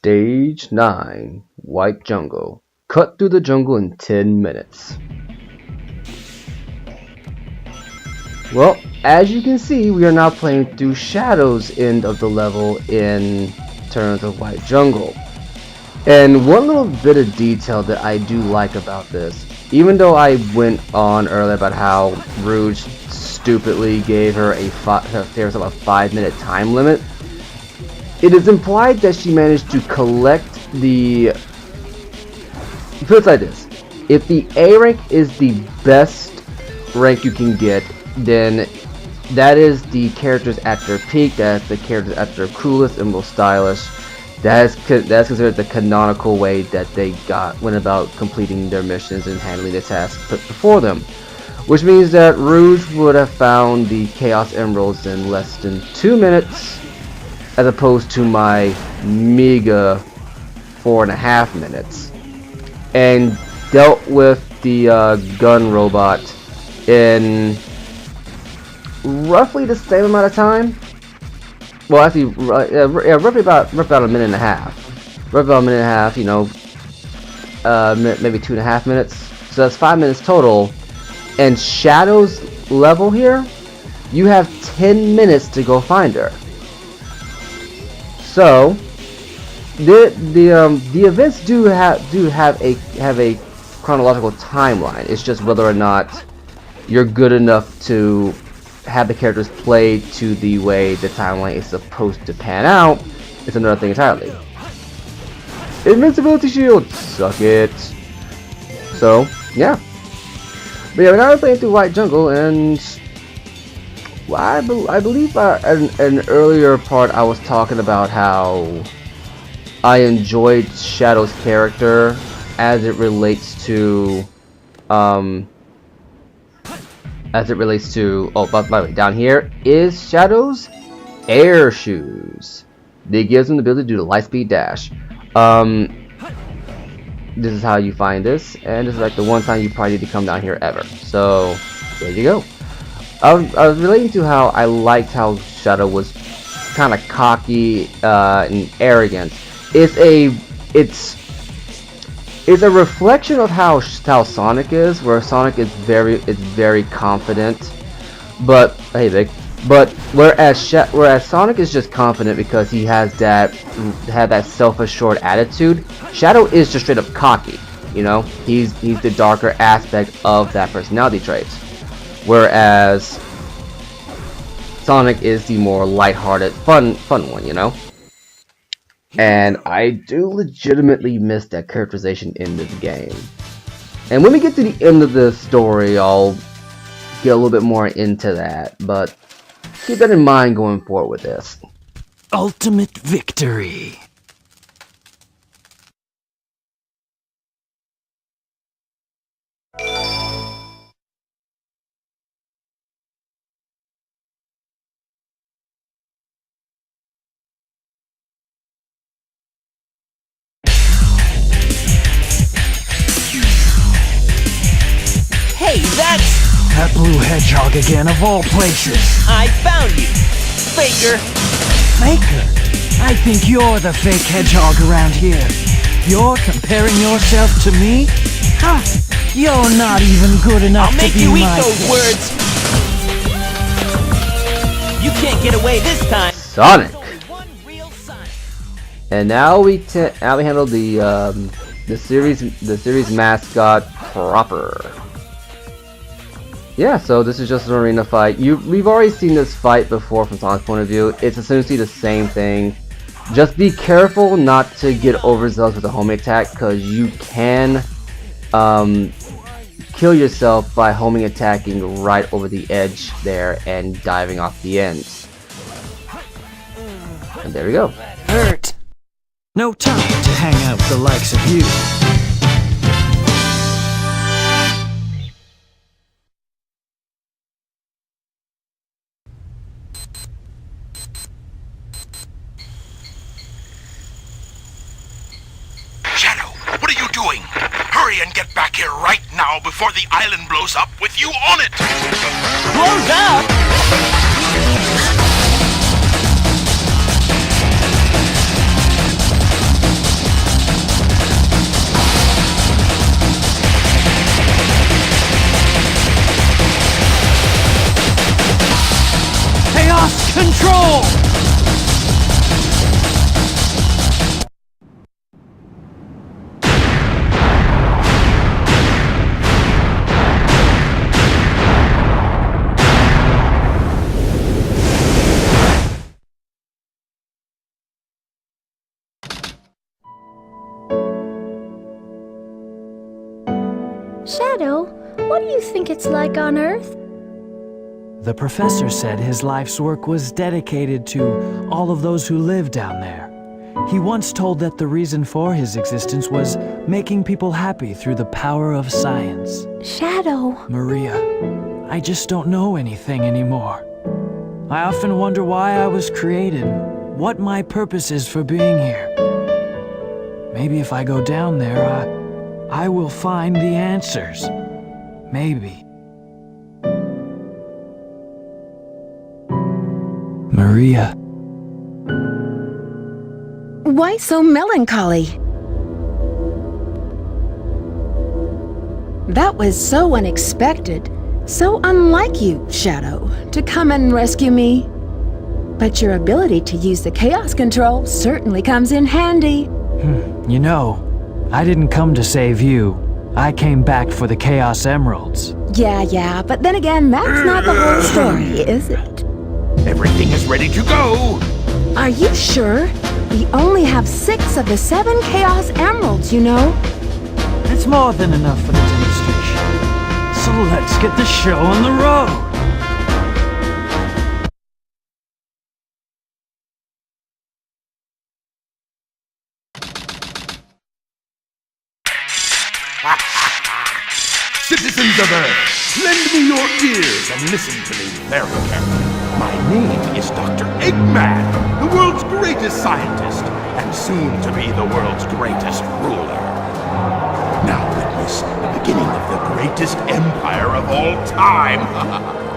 Stage 9, White Jungle. Cut through the jungle in 10 minutes. Well, as you can see, we are now playing through Shadow's end of the level in terms of White Jungle. And one little bit of detail that I do like about this, even though I went on earlier about how Rouge stupidly gave her a 5-minute time limit, it is implied that she managed to collect the... Put it like this: if the A rank is the best rank you can get, then that is the characters at their peak, that's the characters at their coolest and most stylish. That's considered the canonical way that they went about completing their missions and handling the tasks put before them. Which means that Rouge would have found the Chaos Emeralds in less than 2 minutes, as opposed to my meager 4.5 minutes. And dealt with the gun robot in roughly the same amount of time. Well, actually, roughly about a minute and a half. Roughly about a minute and a half, you know, maybe 2.5 minutes. So that's 5 minutes total. And Shadow's level here, you have 10 minutes to go find her. So the events do have a chronological timeline. It's just whether or not you're good enough to have the characters play to the way the timeline is supposed to pan out. It's another thing entirely. Invincibility shield, suck it. So yeah, but yeah, now we're playing through White Jungle, and well, I believe in an earlier part I was talking about how I enjoyed Shadow's character as it relates to oh, by the way, down here is Shadow's air shoes. They gives him the ability to do the light speed dash. This is how you find this, and this is like the one time you probably need to come down here ever. So there you go. I was relating to how I liked how Shadow was kind of cocky and arrogant. It's a reflection of how Sonic is, where Sonic is very confident, but hey, Vic. But whereas Sonic is just confident because he has that self-assured attitude, Shadow is just straight up cocky. You know, he's the darker aspect of that personality trait, whereas Sonic is the more lighthearted, fun one. You know. And I do legitimately miss that characterization in this game. And when we get to the end of the story, I'll get a little bit more into that. But keep that in mind going forward with this. Ultimate victory. That blue hedgehog again, of all places. I found you, Faker. Faker? I think you're the fake hedgehog around here. You're comparing yourself to me? Ha! You're not even good enough I'll make to be you eat my... those words. You can't get away this time. Sonic. There's only one real Sonic. And now we handle the series mascot proper. Yeah, so this is just an arena fight. We've already seen this fight before from Sonic's point of view. It's essentially the same thing. Just be careful not to get overzealous with the homing attack, because you can kill yourself by homing attacking right over the edge there and diving off the end. And there we go. Hurt. No time to hang out with the likes of you. And get back here right now before the island blows up with you on it! Blows up? Shadow, what do you think it's like on Earth? The professor said his life's work was dedicated to all of those who live down there. He once told that the reason for his existence was making people happy through the power of science. Shadow. Maria, I just don't know anything anymore. I often wonder why I was created, what my purpose is for being here. Maybe if I go down there, I will find the answers. Maybe. Maria. Why so melancholy? That was so unexpected, so unlike you, Shadow, to come and rescue me. But your ability to use the Chaos Control certainly comes in handy. You know, I didn't come to save you. I came back for the Chaos Emeralds. Yeah, but then again, that's not the whole story, is it? Everything is ready to go. Are you sure? We only have 6 of the 7 Chaos Emeralds, you know. It's more than enough for the demonstration. So let's get the show on the road. Citizens of Earth, lend me your ears and listen to me very carefully. My name is Dr. Eggman, the world's greatest scientist, and soon to be the world's greatest ruler. Now witness the beginning of the greatest empire of all time.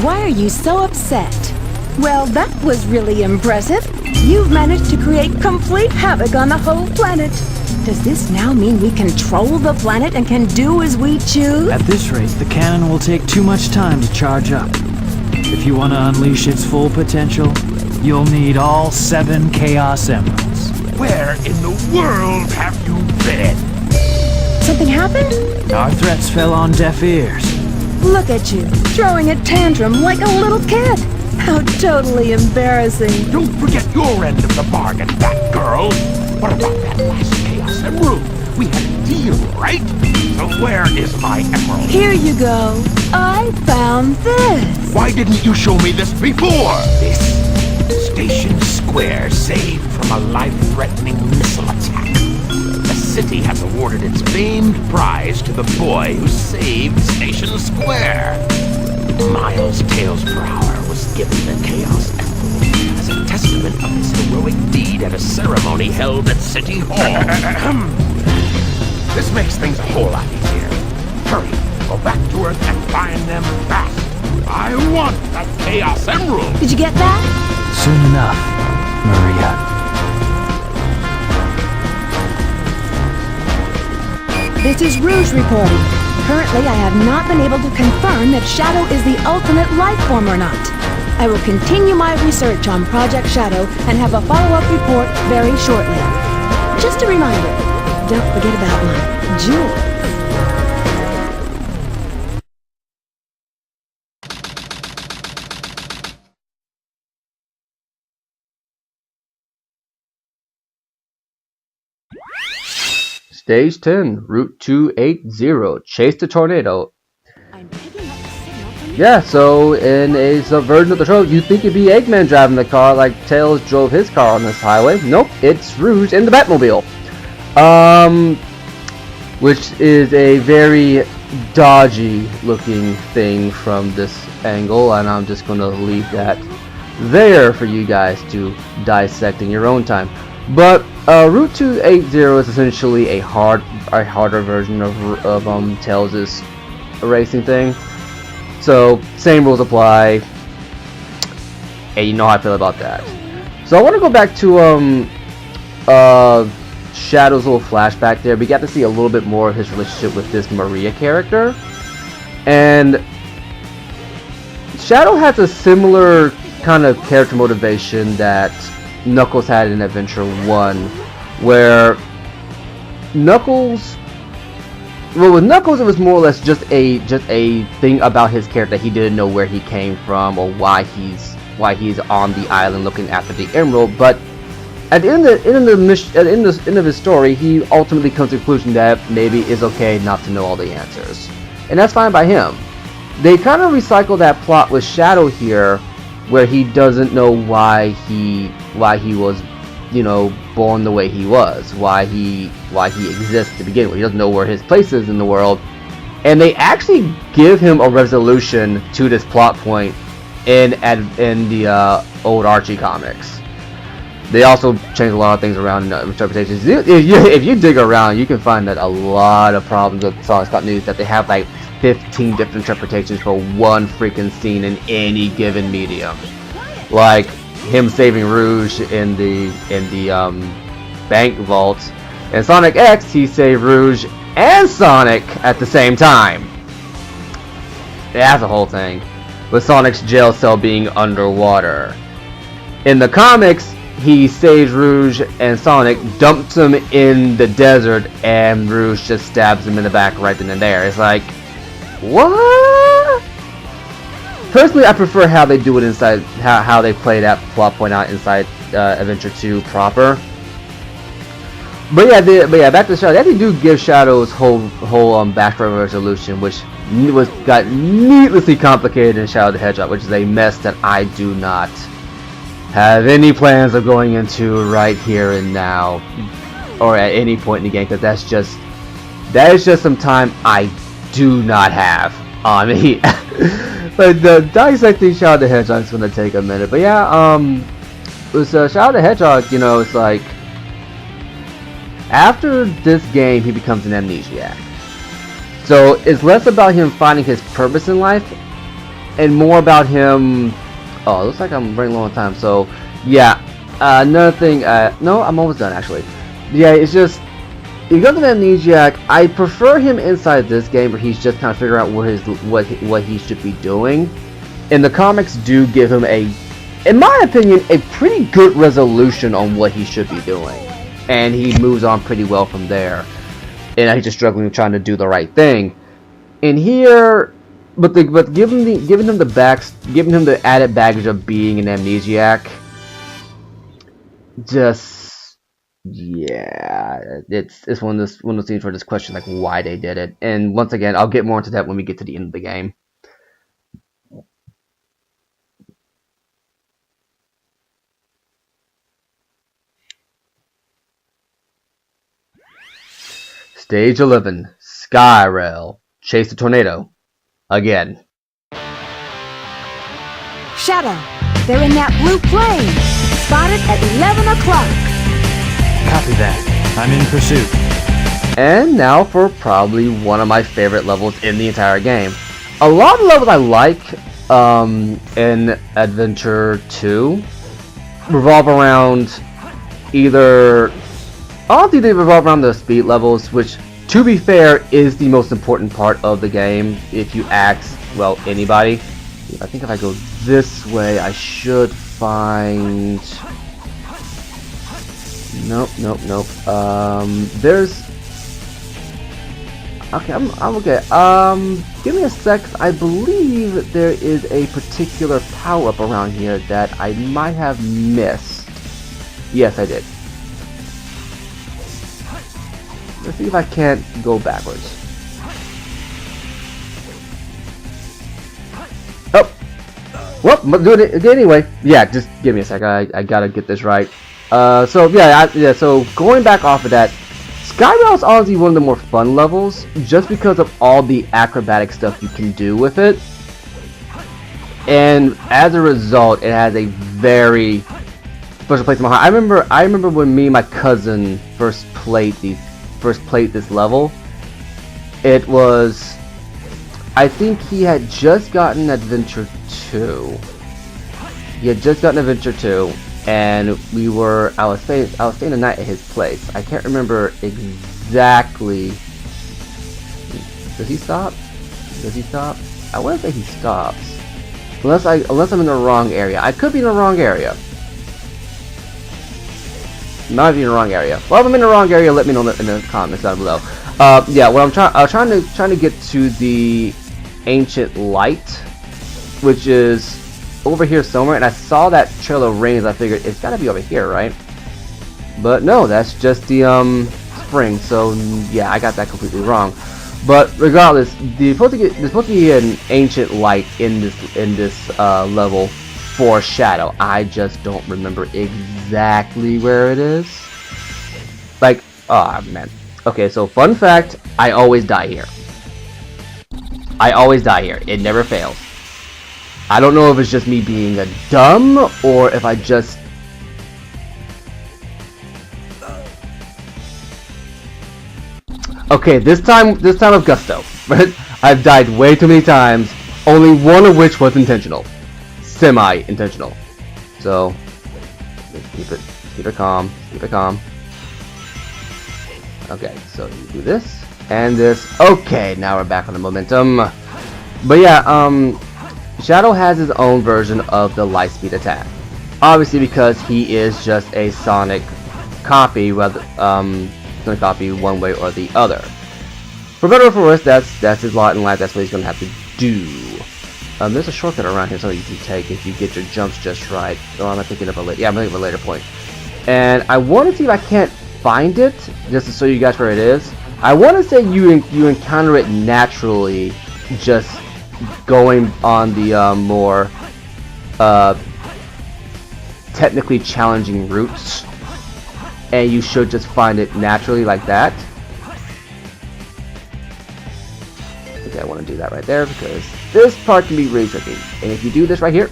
Why are you so upset? Well, that was really impressive. You've managed to create complete havoc on the whole planet. Does this now mean we control the planet and can do as we choose? At this rate, the cannon will take too much time to charge up. If you want to unleash its full potential, you'll need all 7 Chaos Emeralds. Where in the world have you been? Something happened? Our threats fell on deaf ears. Look at you, throwing a tantrum like a little kid. How totally embarrassing. Don't forget your end of the bargain, Batgirl. What about that last Chaos Emerald? We had a deal, right? So where is my emerald? Here you go. I found this. Why didn't you show me this before? This Station Square saved from a life-threatening missile attack. The city has awarded its famed prize to the boy who saved Station Square. Miles Tails per hour was given the Chaos Emerald as a testament of his heroic deed at a ceremony held at City Hall. This makes things a whole lot easier. Hurry, go back to Earth and find them fast. I want that Chaos Emerald! Did you get that? Soon enough, Maria. This is Rouge reporting. Currently, I have not been able to confirm if Shadow is the ultimate life form or not. I will continue my research on Project Shadow and have a follow-up report very shortly. Just a reminder, don't forget about my jewels. Stage 10, Route 280, Chase the Tornado. I'm picking up the signal from Yeah, so in a subversion of the show, you think it'd be Eggman driving the car like Tails drove his car on this highway. Nope, it's Rouge in the Batmobile. Which is a very dodgy looking thing from this angle, and I'm just gonna leave that there for you guys to dissect in your own time. But Route 280 is essentially a harder version of Tails' racing thing. So same rules apply, and you know how I feel about that. So I want to go back to Shadow's little flashback there. We got to see a little bit more of his relationship with this Maria character, and Shadow has a similar kind of character motivation that Knuckles had in Adventure 1, where Knuckles, well, with Knuckles it was more or less just a thing about his character. He didn't know where he came from or why he's on the island looking after the emerald. But at the end of his story, he ultimately comes to the conclusion that maybe it's okay not to know all the answers, and that's fine by him. They kind of recycle that plot with Shadow here, where he doesn't know why he was, you know, born the way he was, why he exists to begin with. He doesn't know where his place is in the world, and they actually give him a resolution to this plot point in the old Archie comics. They also changed a lot of things around in interpretations. If you dig around, you can find that a lot of problems with Sonic Scott News, that they have like 15 different interpretations for one freaking scene in any given medium. Like him saving Rouge in the bank vault. In Sonic X, he saved Rouge and Sonic at the same time. That's a whole thing. With Sonic's jail cell being underwater. In the comics, he saves Rouge and Sonic, dumps him in the desert, and Rouge just stabs him in the back right then and there. It's like, what? Personally, I prefer how they do it inside, how they play that plot point out inside Adventure 2 proper. But yeah, back to Shadow. They actually do give Shadow's whole background resolution, which got needlessly complicated in Shadow the Hedgehog, which is a mess that I do not have any plans of going into right here and now, or at any point in the game, because that is just some time I do not have on me. But the dissecting Shadow the Hedgehog is going to take a minute. But yeah, with Shadow the Hedgehog, you know, it's like after this game he becomes an amnesiac. So it's less about him finding his purpose in life and more about him. Oh, it looks like I'm running low on time. So yeah, another thing. No, I'm almost done actually. Yeah, it's just, he becomes an amnesiac. I prefer him inside this game where he's just kind of figuring out what he should be doing. And the comics do give him in my opinion, a pretty good resolution on what he should be doing, and he moves on pretty well from there. And he's just struggling with trying to do the right thing. And here, but giving him the added baggage of being an amnesiac, just. Yeah, it's one of those things where this question like why they did it, and once again I'll get more into that when we get to the end of the game. Stage 11, Skyrail, chase the tornado, again. Shadow, they're in that blue plane. Spotted at 11 o'clock. Copy that. I'm in pursuit. And now for probably one of my favorite levels in the entire game. A lot of levels I like in Adventure 2 revolve around either, honestly they revolve around the speed levels, which to be fair is the most important part of the game if you ask, well, anybody. I think if I go this way I should find... Nope. There's... Okay, I'm okay. Give me a sec. I believe there is a particular power-up around here that I might have missed. Yes, I did. Let's see if I can't go backwards. Oh! Well, I'm doing it anyway. Yeah, just give me a sec. I gotta get this right. So yeah, so going back off of that, Skyrail is honestly one of the more fun levels, just because of all the acrobatic stuff you can do with it. And as a result, it has a very special place in my heart. I remember when me and my cousin first played this level. It was, I think he had just gotten Adventure 2. He had just gotten Adventure 2, and I was staying the night at his place. I can't remember exactly. Does he stop? Does he stop? I want to say he stops. Unless I'm in the wrong area. I could be in the wrong area. Might be in the wrong area. Well, if I'm in the wrong area, let me know in the comments down below. Yeah, what I was trying to get to the Ancient Light, which is over here somewhere, and I saw that Trail of Rains. I figured it's gotta be over here, right? But no, that's just the spring. So yeah, I got that completely wrong. But regardless, there's supposed to be an Ancient Light in this level for Shadow. I just don't remember exactly where it is. Like, oh man. Okay, so fun fact, I always die here. I always die here. It never fails. I don't know if it's just me being a dumb or if I just... Okay, this time with gusto. I've died way too many times, only one of which was intentional. Semi-intentional. So, keep it calm, keep it calm. Okay, so you do this, and this. Okay, now we're back on the momentum. But yeah, Shadow has his own version of the Lightspeed attack. Obviously because he is just a Sonic copy, whether gonna copy one way or the other. For better or for worse, that's his lot in life. That's what he's gonna have to do. There's a shortcut around here, so you can take if you get your jumps just right. Oh, I'm thinking of a later. Yeah, I'm thinking of a later point. And I want to see if I can't find it, just to show you guys where it is. I want to say you encounter it naturally, just going on the more technically challenging routes. And you should just find it naturally like that. Okay, I want to do that right there because this part can be really tricky. And if you do this right here,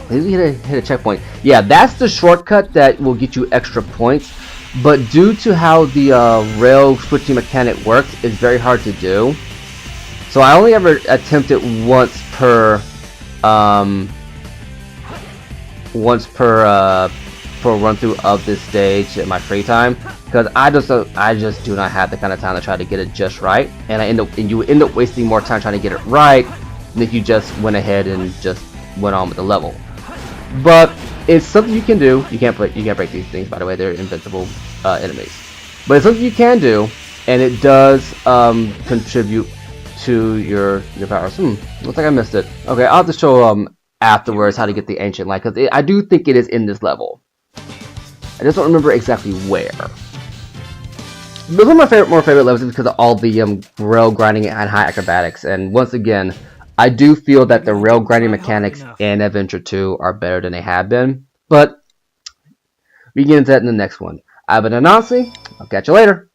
hit a checkpoint. Yeah, that's the shortcut that will get you extra points. But due to how the rail switching mechanic works, it's very hard to do. So I only ever attempt it once per run through of this stage in my free time, because I just do not have the kind of time to try to get it just right, and you end up wasting more time trying to get it right than if you just went ahead and just went on with the level. But it's something you can do. You can't break these things, by the way. They're invincible enemies. But it's something you can do, and it does contribute to your powers. Looks like I missed it. Okay, I'll have to show afterwards how to get the Ancient Light, because I do think it is in this level. I just don't remember exactly where. But one of my more favorite levels is because of all the rail grinding and high acrobatics. And once again, I do feel that the rail grinding mechanics in Adventure 2 are better than they have been. But we can get into that in the next one. I've been Anansi. I'll catch you later.